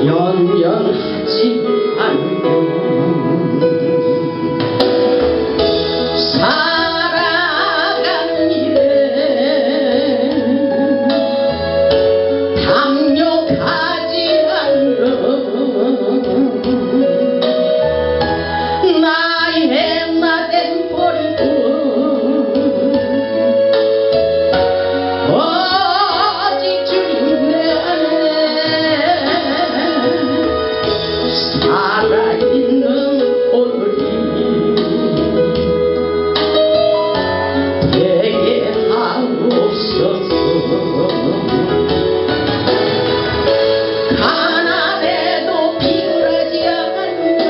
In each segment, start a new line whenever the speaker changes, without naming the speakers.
연연하지 않으면 살아가는 일에 담력하지 않으면 나의 나된 버리고 오직 주님 내 안에 살아있는 오늘이 되게 하옵소서. 가난해도 비굴하지 않으면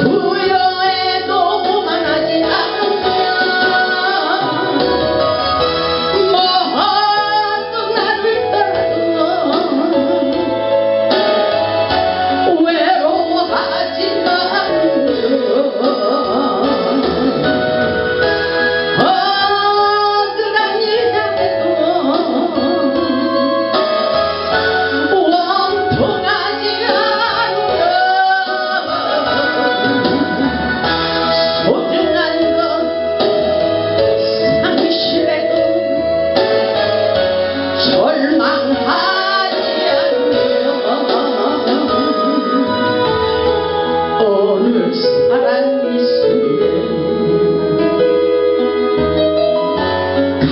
부여해도 오만하지 않으면 모두 나를 떠나도 외로워하지 않으면 억울한 일 당해도 원통하지 않으면 소중한 것 상실해도 절망하지 않으면 오늘 살아있으면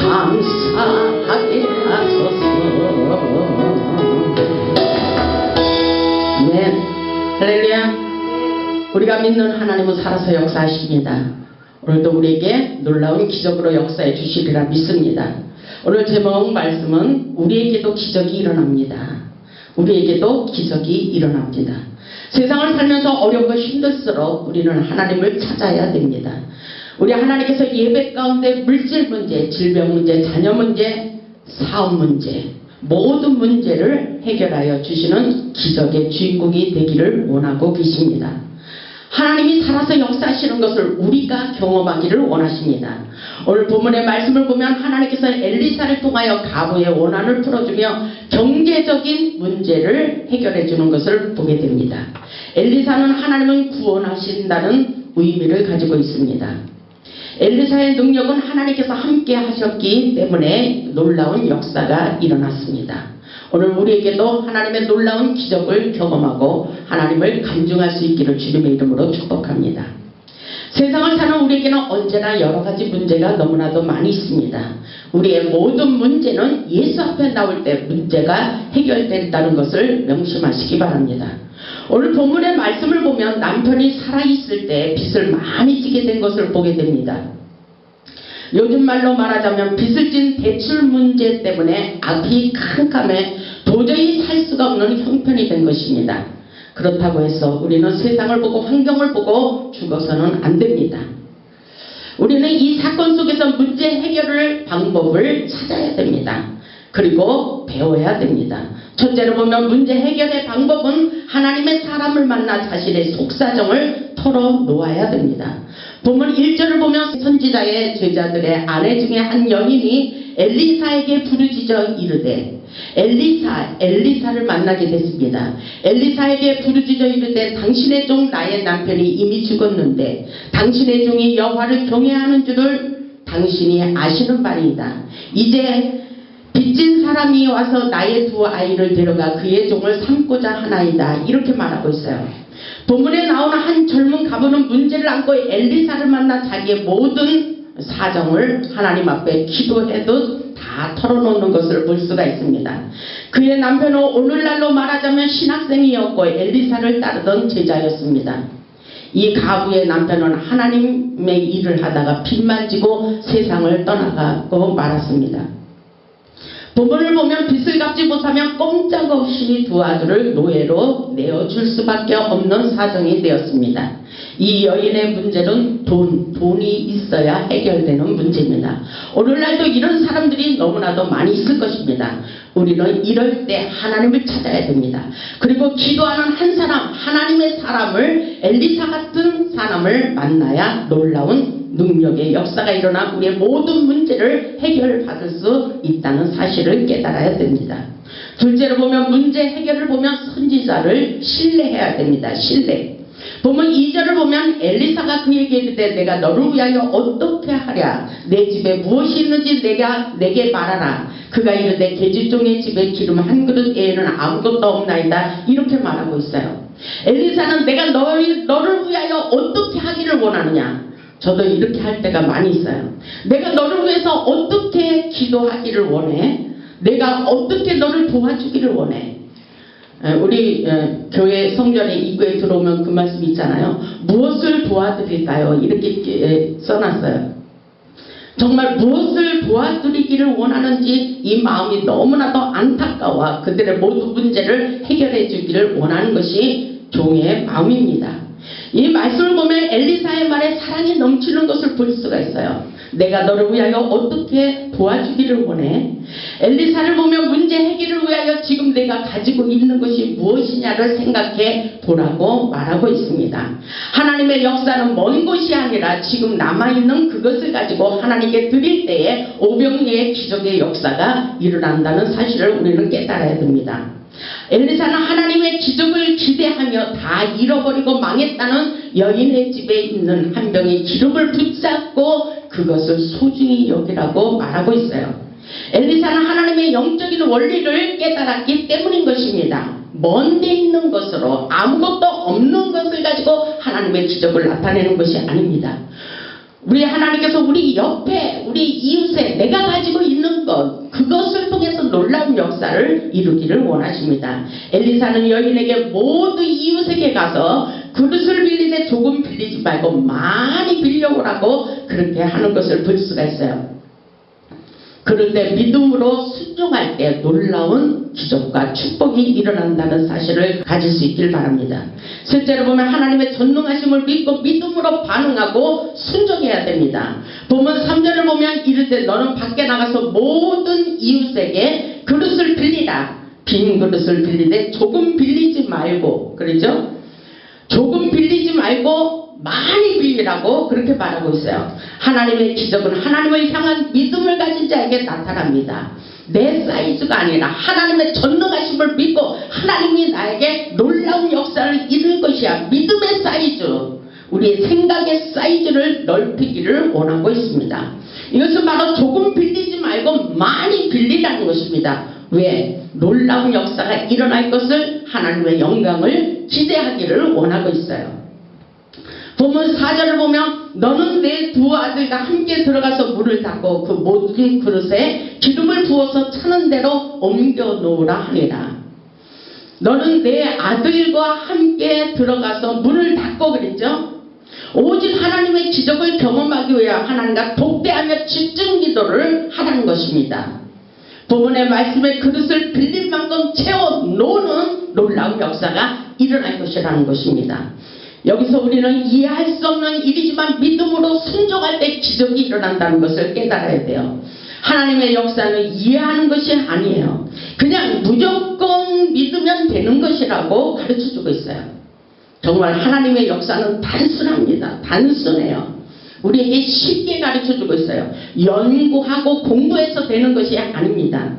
감사하게 하소서. 네, 할렐루야. 우리가 믿는 하나님은 살아서 역사하십니다. 오늘도 우리에게 놀라운 기적으로 역사해 주시리라 믿습니다. 오늘 제목 말씀은 우리에게도 기적이 일어납니다. 우리에게도 기적이 일어납니다. 세상을 살면서 어렵고 힘들수록 우리는 하나님을 찾아야 됩니다. 우리 하나님께서 예배 가운데 물질 문제, 질병 문제, 자녀 문제, 사업 문제, 모든 문제를 해결하여 주시는 기적의 주인공이 되기를 원하고 계십니다. 하나님이 살아서 역사하시는 것을 우리가 경험하기를 원하십니다. 오늘 본문의 말씀을 보면 하나님께서 엘리사를 통하여 가부의 원한을 풀어주며 경제적인 문제를 해결해 주는 것을 보게 됩니다. 엘리사는 하나님은 구원하신다는 의미를 가지고 있습니다. 엘리사의 능력은 하나님께서 함께 하셨기 때문에 놀라운 역사가 일어났습니다. 오늘 우리에게도 하나님의 놀라운 기적을 경험하고 하나님을 간증할 수 있기를 주님의 이름으로 축복합니다. 세상을 사는 우리에게는 언제나 여러 가지 문제가 너무나도 많이 있습니다. 우리의 모든 문제는 예수 앞에 나올 때 문제가 해결된다는 것을 명심하시기 바랍니다. 오늘 본문의 말씀을 보면 남편이 살아있을 때 빚을 많이 지게 된 것을 보게 됩니다. 요즘 말로 말하자면 빚을 진 대출 문제 때문에 앞이 캄캄해 도저히 살 수가 없는 형편이 된 것입니다. 그렇다고 해서 우리는 세상을 보고 환경을 보고 죽어서는 안 됩니다. 우리는 이 사건 속에서 문제 해결의 방법을 찾아야 됩니다. 그리고 배워야 됩니다. 첫째로 보면 문제 해결의 방법은 하나님의 사람을 만나 자신의 속사정을 털어놓아야 됩니다. 본문 1절을 보면 선지자의 제자들의 아내 중에 한 여인이 엘리사에게 부르짖어 이르되 엘리사를 만나게 됐습니다. 엘리사에게 부르짖어 이르되 당신의 종 나의 남편이 이미 죽었는데 당신의 종이 여호와를 경외하는 줄을 당신이 아시는 바니이다. 이제 빚진 사람이 와서 나의 두 아이를 데려가 그의 종을 삼고자 하나이다. 이렇게 말하고 있어요. 본문에 나오는 한 젊은 가부는 문제를 안고 엘리사를 만나 자기의 모든 사정을 하나님 앞에 기도해도 다 털어놓는 것을 볼 수가 있습니다. 그의 남편은 오늘날로 말하자면 신학생이었고 엘리사를 따르던 제자였습니다. 이 가부의 남편은 하나님의 일을 하다가 빚만 지고 세상을 떠나가고 말았습니다. 본문을 보면 빚을 갚지 못하면 꼼짝없이 두 아들을 노예로 내어줄 수밖에 없는 사정이 되었습니다. 이 여인의 문제는 돈이 있어야 해결되는 문제입니다. 오늘날도 이런 사람들이 너무나도 많이 있을 것입니다. 우리는 이럴 때 하나님을 찾아야 됩니다. 그리고 기도하는 한 사람, 하나님의 사람을 엘리사 같은 사람을 만나야 놀라운 능력의 역사가 일어나 우리의 모든 문제를 해결받을 수 있다는 사실을 깨달아야 됩니다. 둘째로 보면 문제 해결을 보면 선지자를 신뢰해야 됩니다. 신뢰. 보면 2절을 보면 엘리사가 그에게 이르되 내가 너를 위하여 어떻게 하랴 내 집에 무엇이 있는지 내게 말하라. 그가 이르되 계집종의 집에 기름 한 그릇 외에는 아무것도 없나이다. 이렇게 말하고 있어요. 엘리사는 내가 너를 위하여 어떻게 하기를 원하느냐. 저도 이렇게 할 때가 많이 있어요. 내가 너를 위해서 어떻게 기도하기를 원해? 내가 어떻게 너를 도와주기를 원해? 우리 교회 성전에 입구에 들어오면 그 말씀 있잖아요. 무엇을 도와드릴까요? 이렇게 써놨어요. 정말 무엇을 도와드리기를 원하는지 이 마음이 너무나도 안타까워 그들의 모든 문제를 해결해 주기를 원하는 것이 종의 마음입니다. 이 말씀을 보면 엘리사의 말에 사랑이 넘치는 것을 볼 수가 있어요. 내가 너를 위하여 어떻게 도와주기를 원해? 엘리사를 보면 문제 해결을 위하여 지금 내가 가지고 있는 것이 무엇이냐를 생각해 보라고 말하고 있습니다. 하나님의 역사는 먼 곳이 아니라 지금 남아있는 그것을 가지고 하나님께 드릴 때에 오병이의 기적의 역사가 일어난다는 사실을 우리는 깨달아야 됩니다. 엘리사는 하나님의 기적을 기대하며 다 잃어버리고 망했다는 여인의 집에 있는 한 병의 기름을 붙잡고 그것을 소중히 여기라고 말하고 있어요. 엘리사는 하나님의 영적인 원리를 깨달았기 때문인 것입니다. 먼 데 있는 것으로 아무것도 없는 것을 가지고 하나님의 기적을 나타내는 것이 아닙니다. 우리 하나님께서 우리 옆에 우리 이웃에 내가 가지고 있는 것 그것을 통해서 놀라운 역사를 이루기를 원하십니다. 엘리사는 여인에게 모두 이웃에게 가서 그릇을 빌리되 조금 빌리지 말고 많이 빌려오라고 그렇게 하는 것을 볼 수가 있어요. 그런데 믿음으로 순종할 때 놀라운 기적과 축복이 일어난다는 사실을 가질 수 있길 바랍니다. 셋째로 보면 하나님의 전능하심을 믿고 믿음으로 반응하고 순종해야 됩니다. 보면 3절을 보면 이르되 너는 밖에 나가서 모든 이웃에게 그릇을 빌리라. 빈 그릇을 빌리되 조금 빌리지 말고 그러죠? 조금 빌리지 말고 많이 빌리라고 그렇게 말하고 있어요. 하나님의 기적은 하나님을 향한 믿음을 가진 자에게 나타납니다. 내 사이즈가 아니라 하나님의 전능하심을 믿고 하나님이 나에게 놀라운 역사를 이룰 것이야. 믿음의 사이즈, 우리의 생각의 사이즈를 넓히기를 원하고 있습니다. 이것은 바로 조금 빌리지 말고 많이 빌리라는 것입니다. 왜? 놀라운 역사가 일어날 것을 하나님의 영광을 기대하기를 원하고 있어요. 보면 4절을 보면 너는 내 두 아들과 함께 들어가서 물을 닦고 그 모든 그릇에 기름을 부어서 차는 대로 옮겨 놓으라 하니라. 너는 내 아들과 함께 들어가서 물을 닦고 그랬죠. 오직 하나님의 기적을 경험하기 위해 하나님과 독대하며 집중 기도를 하라는 것입니다. 본문의 말씀에 그릇을 빌린 만큼 채워 놓는 놀라운 역사가 일어날 것이라는 것입니다. 여기서 우리는 이해할 수 없는 일이지만 믿음으로 순종할 때 기적이 일어난다는 것을 깨달아야 돼요. 하나님의 역사는 이해하는 것이 아니에요. 그냥 무조건 믿으면 되는 것이라고 가르쳐주고 있어요. 정말 하나님의 역사는 단순합니다. 단순해요. 우리에게 쉽게 가르쳐주고 있어요. 연구하고 공부해서 되는 것이 아닙니다.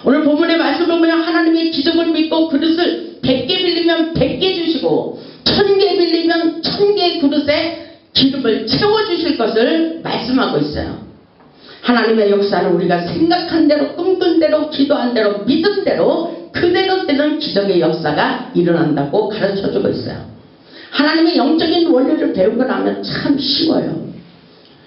오늘 본문의 말씀을 보면 하나님의 기적을 믿고 그릇을 100개 빌리면 100개 주시고 1000개 빌리면 1000개 그릇에 기름을 채워주실 것을 말씀하고 있어요. 하나님의 역사는 우리가 생각한 대로 꿈꾼 대로 기도한 대로 믿은 대로 그대로 되는 기적의 역사가 일어난다고 가르쳐주고 있어요. 하나님의 영적인 원리를 배우고 나면 참 쉬워요.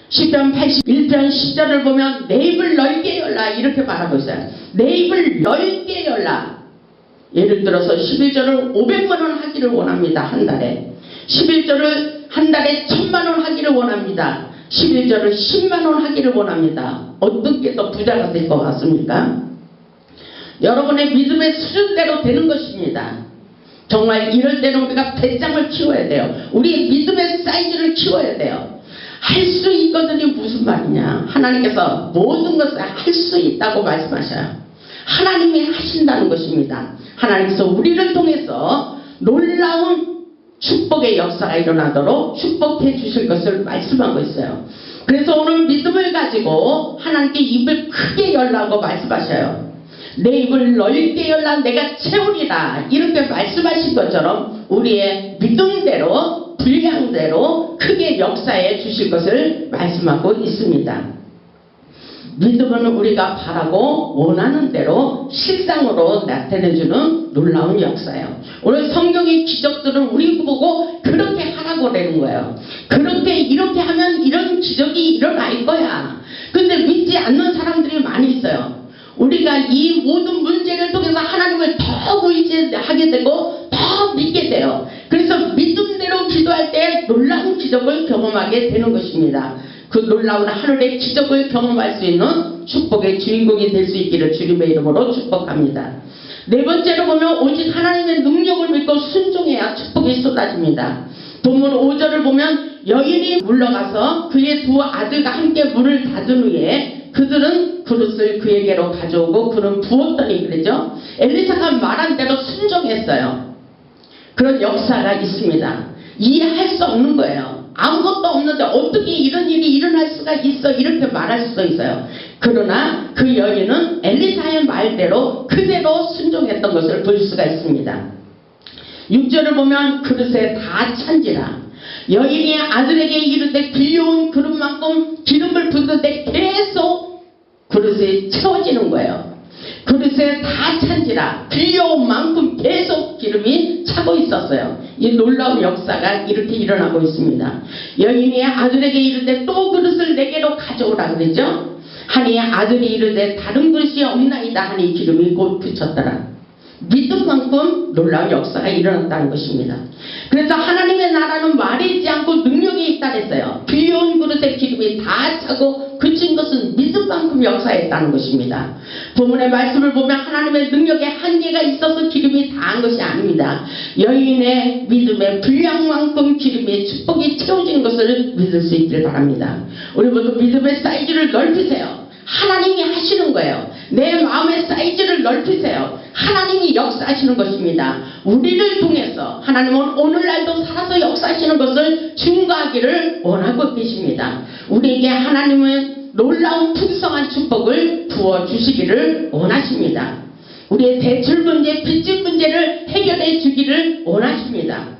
시편 81편 10절을 보면 내 입을 넓게 열라 이렇게 말하고 있어요. 내 입을 넓게 열라. 예를 들어서 11절을 500만원 하기를 원합니다. 한 달에. 11절을 한 달에 1000만원 하기를 원합니다. 11절을 10만원 하기를 원합니다. 어떻게 더 부자가 될 것 같습니까? 여러분의 믿음의 수준대로 되는 것입니다. 정말 이럴 때는 우리가 배짱을 키워야 돼요. 우리의 믿음의 사이즈를 키워야 돼요. 할 수 있거든요. 무슨 말이냐. 하나님께서 모든 것을 할 수 있다고 말씀하셔요. 하나님이 하신다는 것입니다. 하나님께서 우리를 통해서 놀라운 축복의 역사가 일어나도록 축복해 주실 것을 말씀하고 있어요. 그래서 오늘 믿음을 가지고 하나님께 입을 크게 열라고 말씀하셔요. 내 입을 넓게 열라 내가 채우리라 이렇게 말씀하신 것처럼 우리의 믿음대로 분량대로 크게 역사해 주실 것을 말씀하고 있습니다. 믿음은 우리가 바라고 원하는 대로 실상으로 나타내주는 놀라운 역사예요. 오늘 성경의 기적들은 우리 보고 그렇게 하라고 그러는 거예요. 그렇게 이렇게 하면 이런 기적이 일어날 거야. 근데 믿지 않는 사람들이 많이 있어요. 우리가 이 모든 문제를 통해서 하나님을 더 의지하게 되고 더 믿게 돼요. 그래서 믿음대로 기도할 때 놀라운 기적을 경험하게 되는 것입니다. 그 놀라운 하늘의 기적을 경험할 수 있는 축복의 주인공이 될 수 있기를 주님의 이름으로 축복합니다. 네 번째로 보면 오직 하나님의 능력을 믿고 순종해야 축복이 쏟아집니다. 본문 5절을 보면 여인이 물러가서 그의 두 아들과 함께 문을 닫은 후에 그들은 그릇을 그에게로 가져오고 그는 부었더니 그러죠. 엘리사가 말한 대로 순종했어요. 그런 역사가 있습니다. 이해할 수 없는 거예요. 아무것도 없는데 어떻게 이런 일이 일어날 수가 있어 이렇게 말할 수도 있어요. 그러나 그 여인은 엘리사의 말대로 그대로 순종했던 것을 볼 수가 있습니다. 6절을 보면 그릇에 다 찬지라 여인이 아들에게 이르되 빌려온 그릇만큼 기름을 붓는데 계속 그릇이 채워지는 거예요. 그릇에 다 찬지라 빌려온 만큼 계속 기름이 차고 있었어요. 이 놀라운 역사가 이렇게 일어나고 있습니다. 여인이 아들에게 이르되 또 그릇을 내게로 가져오라 그러죠. 하니 아들이 이르되 다른 그릇이 없나이다 하니 기름이 곧 그쳤더라. 믿음만큼 놀라운 역사가 일어났다는 것입니다. 그래서 하나님의 나라는 말이지 않고 능력이 있다 그랬어요. 빌려온 그릇에 기름이 다 차고 그친 것은 믿음만큼 역사했다는 것입니다. 본문의 말씀을 보면 하나님의 능력에 한계가 있어서 기름이 다한 것이 아닙니다. 여인의 믿음의 분량만큼 기름의 축복이 채워진 것을 믿을 수 있기를 바랍니다. 우리 모두 믿음의 사이즈를 넓히세요. 하나님이 하시는 거예요. 내 마음의 사이즈를 넓히세요. 하나님이 역사하시는 것입니다. 우리를 통해서 하나님은 오늘날도 살아서 역사하시는 것을 증거하기를 원하고 계십니다. 우리에게 하나님은 놀라운 풍성한 축복을 부어주시기를 원하십니다. 우리의 대출 문제, 빚진 문제를 해결해 주기를 원하십니다.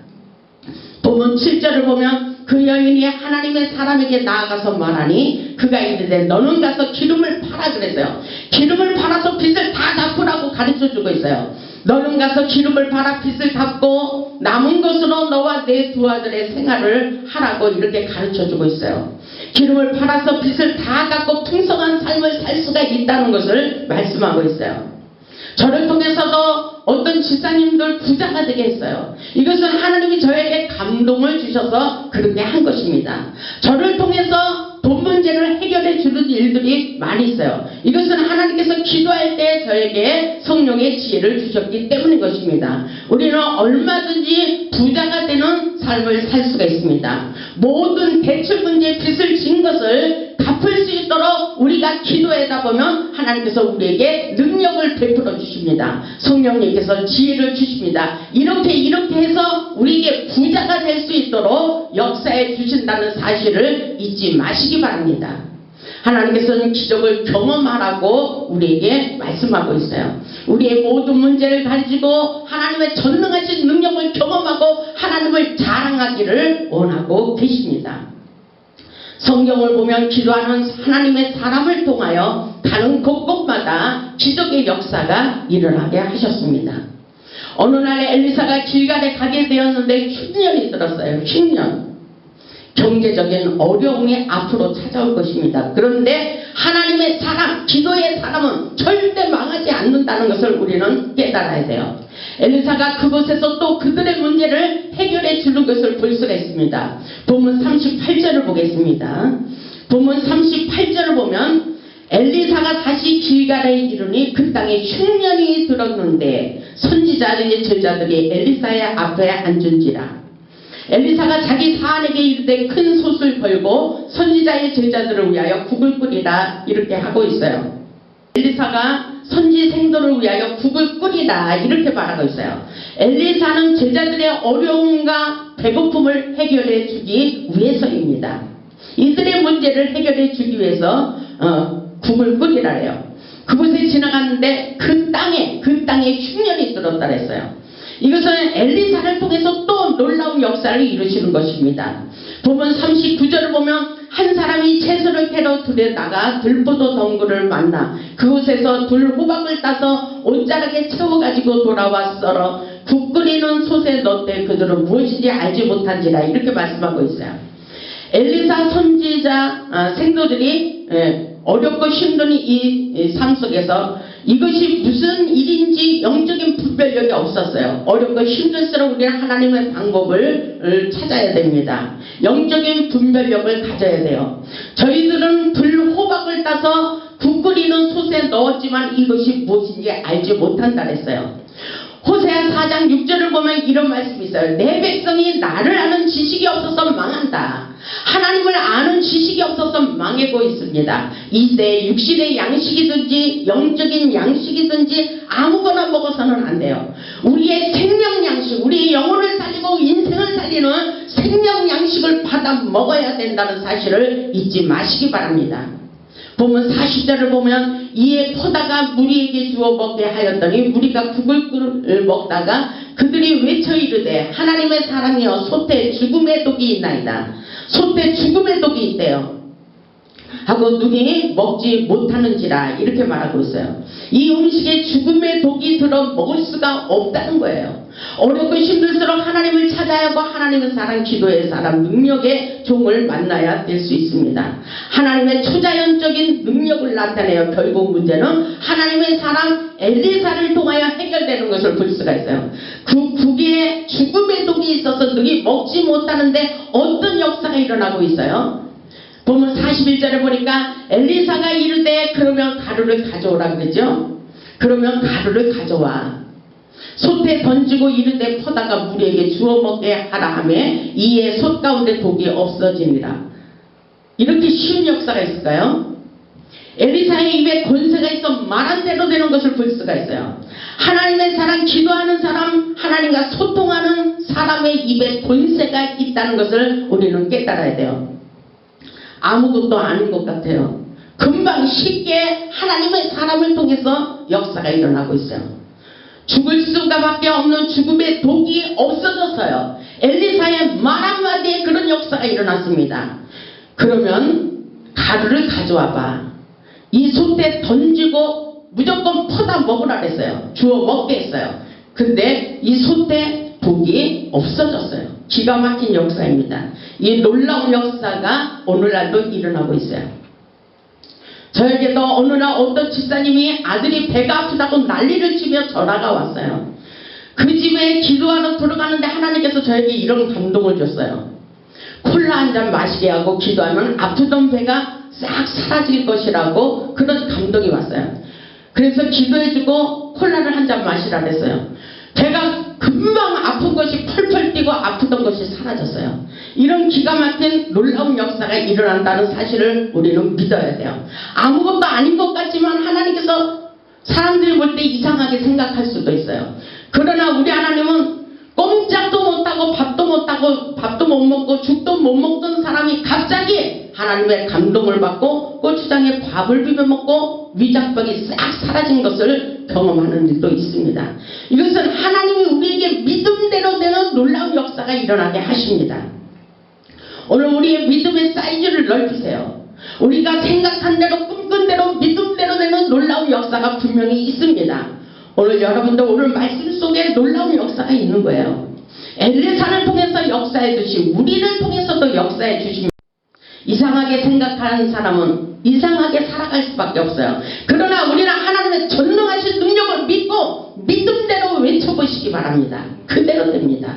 본문 7절을 보면 그 여인이 하나님의 사람에게 나아가서 말하니 그가 이르되 너는 가서 기름을 팔아 그랬어요. 기름을 팔아서 빚을 다 갚으라고 가르쳐주고 있어요. 너는 가서 기름을 팔아 빚을 갚고 남은 것으로 너와 내 두 아들의 생활을 하라고 이렇게 가르쳐주고 있어요. 기름을 팔아서 빚을 다 갚고 풍성한 삶을 살 수가 있다는 것을 말씀하고 있어요. 저를 통해서도 어떤 집사님들 부자가 되게 했어요. 이것은 하나님이 저에게 감동을 주셔서 그렇게 한 것입니다. 저를 통해서 돈 문제를 해결해 주는 일들이 많이 있어요. 이것은 하나님께서 기도할 때 저에게 성령의 지혜를 주셨기 때문인 것입니다. 우리는 얼마든지 부자가 되는 삶을 살 수가 있습니다. 모든 대출 문제 빚을 진 것을 갚을 수 있도록 우리가 기도하다 보면 하나님께서 우리에게 능력을 베풀어 주십니다. 성령님께서 지혜를 주십니다. 이렇게 해서 우리에게 부자가 될 수 있도록 역사해 주신다는 사실을 잊지 마시기 바랍니다. 하나님께서는 기적을 경험하라고 우리에게 말씀하고 있어요. 우리의 모든 문제를 가지고 하나님의 전능하신 능력을 경험하고 하나님을 자랑하기를 원하고 계십니다. 성경을 보면 기도하는 하나님의 사람을 통하여 다른 곳곳마다 기적의 역사가 일어나게 하셨습니다. 어느 날에 엘리사가 길갈에 가게 되었는데 흉년이 들었어요. 흉년. 경제적인 어려움이 앞으로 찾아올 것입니다. 그런데 하나님의 사람, 기도의 사람은 절대 망하지 않는다는 것을 우리는 깨달아야 돼요. 엘리사가 그곳에서 또 그들의 문제를 해결해 주는 것을 볼 수가 있습니다. 본문 38절을 보겠습니다. 본문 38절을 보면 엘리사가 다시 길갈에 이르니 그 땅에 흉년이 들었는데 선지자들의 제자들이 엘리사의 앞에 앉은지라. 엘리사가 자기 사안에게 이르되 큰 솥을 걸고 선지자의 제자들을 위하여 국을 끓이라 이렇게 하고 있어요. 엘리사가 선지 생도를 위하여 국을 끓이라 이렇게 말하고 있어요. 엘리사는 제자들의 어려움과 배고픔을 해결해 주기 위해서입니다. 이들의 문제를 해결해 주기 위해서 국을 끓이라래요. 그곳에 지나갔는데 그 땅에 흉년이 들었다 그랬어요. 이것은 엘리사를 통해서 또 놀라운 역사를 이루시는 것입니다. 보면 39절을 보면 한 사람이 채소를 캐러 들에 나가 들포도 덩굴을 만나 그곳에서 들호박을 따서 옷자락에 채워가지고 돌아와 썰어 국 끓이는 솥에 넣되 그들은 무엇인지 알지 못한지라 이렇게 말씀하고 있어요. 엘리사 선지자 생도들이 어렵고 힘든 이 삶 속에서 이것이 무슨 일인지 영적인 분별력이 없었어요. 어렵고 힘들수록 우리는 하나님의 방법을 찾아야 됩니다. 영적인 분별력을 가져야 돼요. 저희들은 들호박을 따서 국 끓이는 솥에 넣었지만 이것이 무엇인지 알지 못한다 그랬어요. 호세아 4장 6절을 보면 이런 말씀이 있어요. 내 백성이 나를 아는 지식이 없어서 망한다. 하나님을 아는 지식이 없어서 망하고 있습니다. 이세 육신의 양식이든지 영적인 양식이든지 아무거나 먹어서는 안 돼요. 우리의 생명 양식, 우리의 영혼을 살리고 인생을 살리는 생명 양식을 받아 먹어야 된다는 사실을 잊지 마시기 바랍니다. 보면 40절을 보면 이에 포다가 무리에게 주어 먹게 하였더니 무리가 국을 먹다가 그들이 외쳐 이르되 하나님의 사람이여 솥에 죽음의 독이 있나이다. 솥에 죽음의 독이 있대요. 하고 눈이 먹지 못하는지라 이렇게 말하고 있어요. 이 음식에 죽음의 독이 들어 먹을 수가 없다는 거예요. 어렵고 힘들수록 하나님을 찾아야 하고 하나님의 사람, 기도의 사람, 능력의 종을 만나야 될 수 있습니다. 하나님의 초자연적인 능력을 나타내요. 결국 문제는 하나님의 사람 엘리사를 통하여 해결되는 것을 볼 수가 있어요. 그 국에 죽음의 독이 있어서 능히 먹지 못하는데 어떤 역사가 일어나고 있어요? 보면 41절에 보니까 엘리사가 이르되 그러면 가루를 가져오라 그러죠. 그러면 가루를 가져와 솥에 던지고 이르되 퍼다가 무리에게 주워 먹게 하라 하매 이에 솥 가운데 독이 없어지니라. 이렇게 쉬운 역사가 있을까요? 엘리사의 입에 권세가 있어 말한 대로 되는 것을 볼 수가 있어요. 하나님의 사람, 기도하는 사람, 하나님과 소통하는 사람의 입에 권세가 있다는 것을 우리는 깨달아야 돼요. 아무것도 아닌 것 같아요. 금방 쉽게 하나님의 사람을 통해서 역사가 일어나고 있어요. 죽을 수가밖에 없는 죽음의 독이 없어졌어요. 엘리사의 말 한마디에 그런 역사가 일어났습니다. 그러면 가루를 가져와봐. 이 솥에 던지고 무조건 퍼다 먹으라 그랬어요. 주워 먹게 했어요. 근데 이 솥에 독이 없어졌어요. 기가 막힌 역사입니다. 이 놀라운 역사가 오늘날도 일어나고 있어요. 저에게도 어느 날 어떤 집사님이 아들이 배가 아프다고 난리를 치며 전화가 왔어요. 그 집에 기도하러 들어가는데 하나님께서 저에게 이런 감동을 줬어요. 콜라 한 잔 마시게 하고 기도하면 아프던 배가 싹 사라질 것이라고 그런 감동이 왔어요. 그래서 기도해주고 콜라를 한 잔 마시라 그랬어요. 배가 금방 아픈 것이 펄펄 뛰고 아프던 것이 사라졌어요. 이런 기가 막힌 놀라운 역사가 일어난다는 사실을 우리는 믿어야 돼요. 아무것도 아닌 것 같지만 하나님께서 사람들이 볼 때 이상하게 생각할 수도 있어요. 그러나 우리 하나님은 꼼짝도 못하고 밥도 못 먹고 죽도 못 먹던 사람이 갑자기 하나님의 감동을 받고 고추장에 밥을 비벼 먹고 위장병이 싹 사라진 것을 경험하는 일도 있습니다. 이것은 하나님이 우리에게 믿음대로 되는 놀라운 역사가 일어나게 하십니다. 오늘 우리의 믿음의 사이즈를 넓히세요. 우리가 생각한 대로 꿈꾼 대로 믿음대로 되는 놀라운 역사가 분명히 있습니다. 오늘 여러분들 오늘 말씀 속에 놀라운 역사가 있는 거예요. 엘리사를 통해서 역사해 주시고 우리를 통해서도 역사해 주십니다. 이상하게 생각하는 사람은 이상하게 살아갈 수밖에 없어요. 그러나 우리는 하나님의 전능하신 능력을 믿고 믿음대로 외쳐보시기 바랍니다. 그대로 됩니다.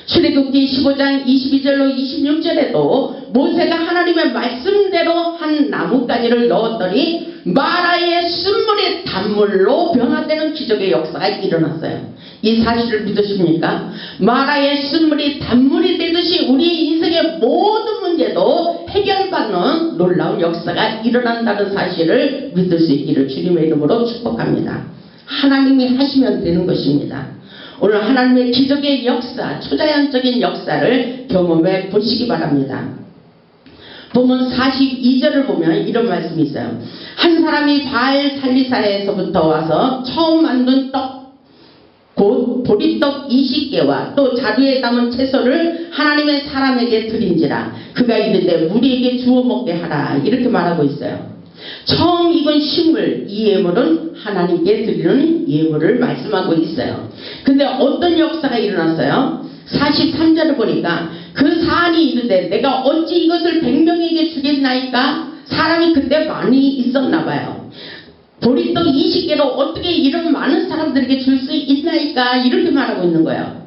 출애굽기 15장 22절로 26절에도 모세가 하나님의 말씀대로 한 나뭇가지를 넣었더니 마라의 쓴물이 단물로 변화되는 기적의 역사가 일어났어요. 이 사실을 믿으십니까? 마라의 쓴물이 단물이 되듯이 우리 인생의 모든 문제도 해결 받는 놀라운 역사가 일어난다는 사실을 믿을 수 있기를 주님의 이름으로 축복합니다. 하나님이 하시면 되는 것입니다. 오늘 하나님의 기적의 역사, 초자연적인 역사를 경험해 보시기 바랍니다. 보면 42절을 보면 이런 말씀이 있어요. 한 사람이 바알 살리사에서부터 와서 처음 만든 떡 곧 보리떡 20개와 또 자루에 담은 채소를 하나님의 사람에게 드린지라 그가 이르되 무리에게 주어 먹게 하라 이렇게 말하고 있어요. 처음 익은 식물 이 예물은 하나님께 드리는 예물을 말씀하고 있어요. 근데 어떤 역사가 일어났어요? 43절을 보니까 그 사안이 이르되 내가 어찌 이것을 100명에게 주겠나이까? 사람이 그때 많이 있었나 봐요. 보리떡 20개로 어떻게 이런 많은 사람들에게 줄 수 있나이까? 이렇게 말하고 있는 거예요.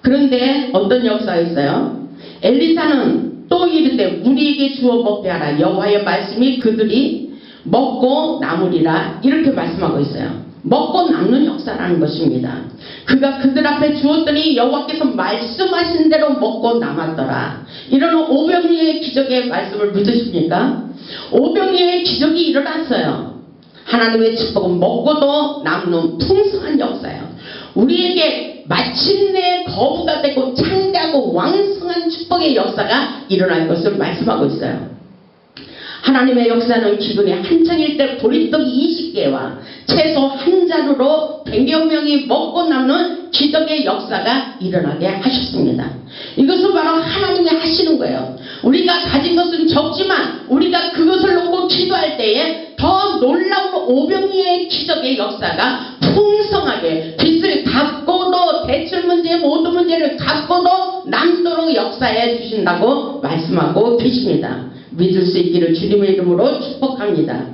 그런데 어떤 역사가 있어요? 엘리사는 또 이르되 무리에게 주어 먹게 하라. 여호와의 말씀이 그들이 먹고 남으리라. 이렇게 말씀하고 있어요. 먹고 남는 역사라는 것입니다. 그가 그들 앞에 주었더니 여호와께서 말씀하신 대로 먹고 남았더라. 이런 오병이어의 기적의 말씀을 믿으십니까? 오병이어의 기적이 일어났어요. 하나님의 축복은 먹고도 남는 풍성한 역사예요. 우리에게 마침내 거부가 되고 창대하고 왕성한 축복의 역사가 일어날 것을 말씀하고 있어요. 하나님의 역사는 기근이 한창일 때 보리떡 20개와 채소 한 자루로 100여 명이 먹고 남는 기적의 역사가 일어나게 하셨습니다. 이것은 바로 하나님이 하시는 거예요. 우리가 가진 것은 적지만 우리가 그것을 놓고 기도할 때에 더 놀라운 오병이어의 기적의 역사가 풍성하게 빚을 갚고도 대출 문제 모든 문제를 갚고도 남도록 역사해 주신다고 말씀하고 계십니다. 믿을 수 있기를 주님의 이름으로 축복합니다.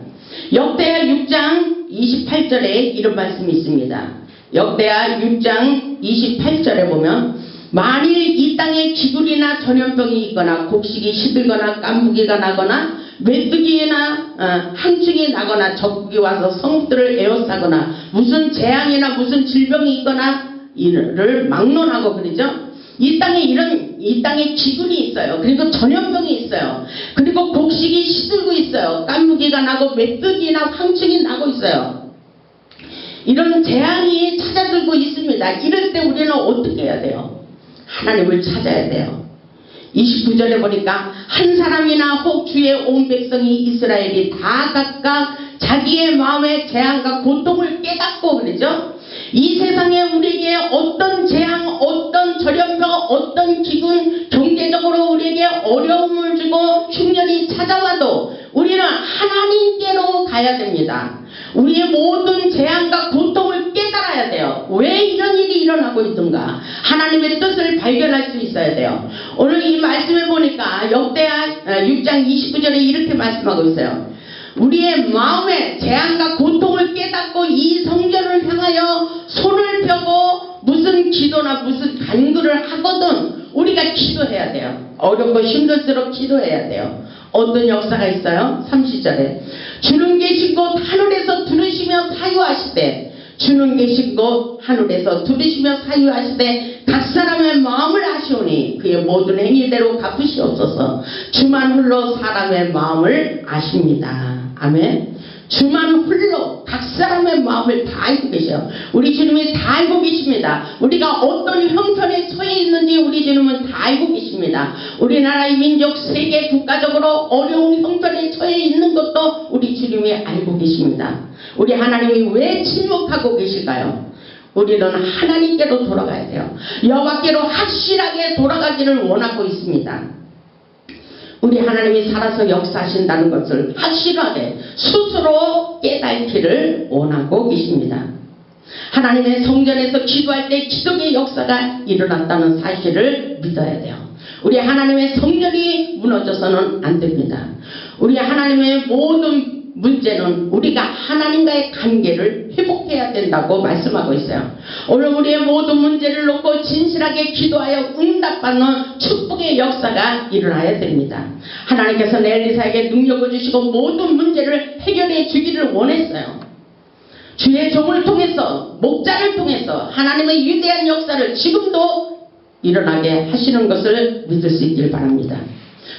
역대하 6장 28절에 이런 말씀이 있습니다. 역대하 6장 28절에 보면 만일 이 땅에 기굴이나 전염병이 있거나 곡식이 시들거나 깐부기가 나거나 메뚜기나 한충이 나거나 적국이 와서 성읍들을 에워싸거나 무슨 재앙이나 무슨 질병이 있거나 이를 막론하고 그러죠. 이 땅에 기근이 있어요. 그리고 전염병이 있어요. 그리고 곡식이 시들고 있어요. 깐부기가 나고 메뚜기나 황충이 나고 있어요. 이런 재앙이 찾아들고 있습니다. 이럴 때 우리는 어떻게 해야 돼요? 하나님을 찾아야 돼요. 29절에 보니까 한 사람이나 혹 주의 온 백성이 이스라엘이 다 각각 자기의 마음의 재앙과 고통을 깨닫고 그러죠. 이 세상에 우리에게 어떤 재앙, 어떤 전염병, 어떤 기근, 경제적으로 우리에게 어려움을 주고 흉년이 찾아와도 우리는 하나님께로 가야 됩니다. 우리의 모든 재앙과 고통을 깨달아야 돼요. 왜 이런 일이 일어나고 있던가? 하나님의 뜻을 발견할 수 있어야 돼요. 오늘 이 말씀을 보니까 역대하 6장 29절에 이렇게 말씀하고 있어요. 우리의 마음에 재앙과 고통을 깨닫고 이 성전을 향하여 손을 펴고 무슨 기도나 무슨 간구를 하거든 우리가 기도해야 돼요. 어렵고 힘들수록 기도해야 돼요. 어떤 역사가 있어요? 30절에 주는 계신 곳 하늘에서 들으시며 사유하시되 주는 계신 곳 하늘에서 들으시며 사유하시되 각 사람의 마음을 아시오니 그의 모든 행위대로 갚으시옵소서. 주만 홀로 사람의 마음을 아십니다. 아멘. 주만 홀로 각 사람의 마음을 다 알고 계셔요. 우리 주님이 다 알고 계십니다. 우리가 어떤 형편에 처해 있는지 우리 주님은 다 알고 계십니다. 우리나라의 민족 세계 국가적으로 어려운 형편에 처해 있는 것도 우리 주님이 알고 계십니다. 우리 하나님이 왜 침묵하고 계실까요? 우리는 하나님께로 돌아가야 돼요. 여호와께로 확실하게 돌아가기를 원하고 있습니다. 우리 하나님이 살아서 역사하신다는 것을 확실하게 스스로 깨닫기를 원하고 계십니다. 하나님의 성전에서 기도할 때 기적의 역사가 일어났다는 사실을 믿어야 돼요. 우리 하나님의 성전이 무너져서는 안 됩니다. 우리 하나님의 모든 문제는 우리가 하나님과의 관계를 회복해야 된다고 말씀하고 있어요. 오늘 우리의 모든 문제를 놓고 진실하게 기도하여 응답받는 축복의 역사가 일어나야 됩니다. 하나님께서는 엘리사에게 능력을 주시고 모든 문제를 해결해 주기를 원했어요. 주의 종을 통해서 목자를 통해서 하나님의 위대한 역사를 지금도 일어나게 하시는 것을 믿을 수 있길 바랍니다.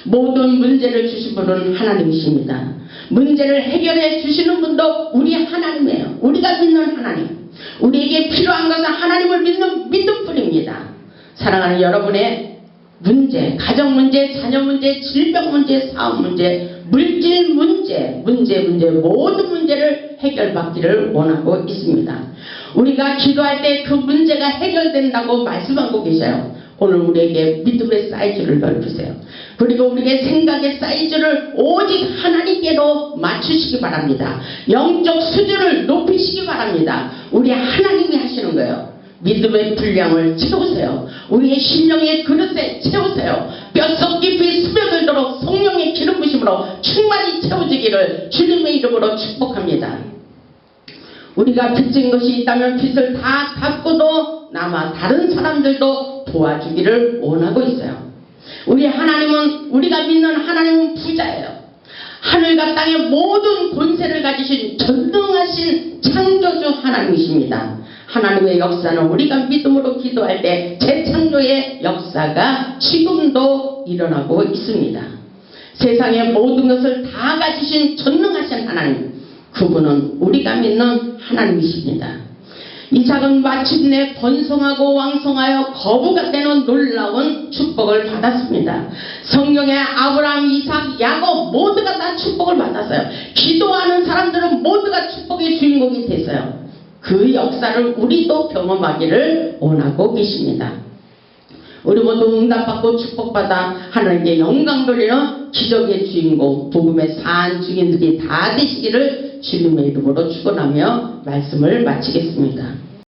모든 문제를 주신 분은 하나님이십니다. 문제를 해결해 주시는 분도 우리 하나님이에요. 우리가 믿는 하나님. 우리에게 필요한 것은 하나님을 믿는 믿음뿐입니다. 사랑하는 여러분의 문제, 가정 문제, 자녀 문제, 질병 문제, 사업 문제, 물질 문제, 모든 문제를 해결받기를 원하고 있습니다. 우리가 기도할 때 그 문제가 해결된다고 말씀하고 계셔요. 오늘 우리에게 믿음의 사이즈를 넓히세요. 그리고 우리의 생각의 사이즈를 오직 하나님께로 맞추시기 바랍니다. 영적 수준을 높이시기 바랍니다. 우리 하나님이 하시는 거예요. 믿음의 분량을 채우세요. 우리의 심령의 그릇에 채우세요. 뼛속 깊이 스며들도록 성령의 기름 부심으로 충만히 채워지기를 주님의 이름으로 축복합니다. 우리가 빚진 것이 있다면 빚을 다 갚고도 남아 다른 사람들도 도와주기를 원하고 있어요. 우리 하나님은, 우리가 믿는 하나님은 부자예요. 하늘과 땅의 모든 권세를 가지신 전능하신 창조주 하나님이십니다. 하나님의 역사는 우리가 믿음으로 기도할 때 재창조의 역사가 지금도 일어나고 있습니다. 세상의 모든 것을 다 가지신 전능하신 하나님, 그분은 우리가 믿는 하나님이십니다. 이삭은 마침내 번성하고 왕성하여 거부가 되는 놀라운 축복을 받았습니다. 성경에 아브라함, 이삭, 야곱 모두가 다 축복을 받았어요. 기도하는 사람들은 모두가 축복의 주인공이 됐어요. 그 역사를 우리도 경험하기를 원하고 계십니다. 우리 모두 응답받고 축복받아 하나님께 영광 돌리는 기적의 주인공, 복음의 산 증인들이 다 되시기를 주님의 이름으로 축원하며 말씀을 마치겠습니다.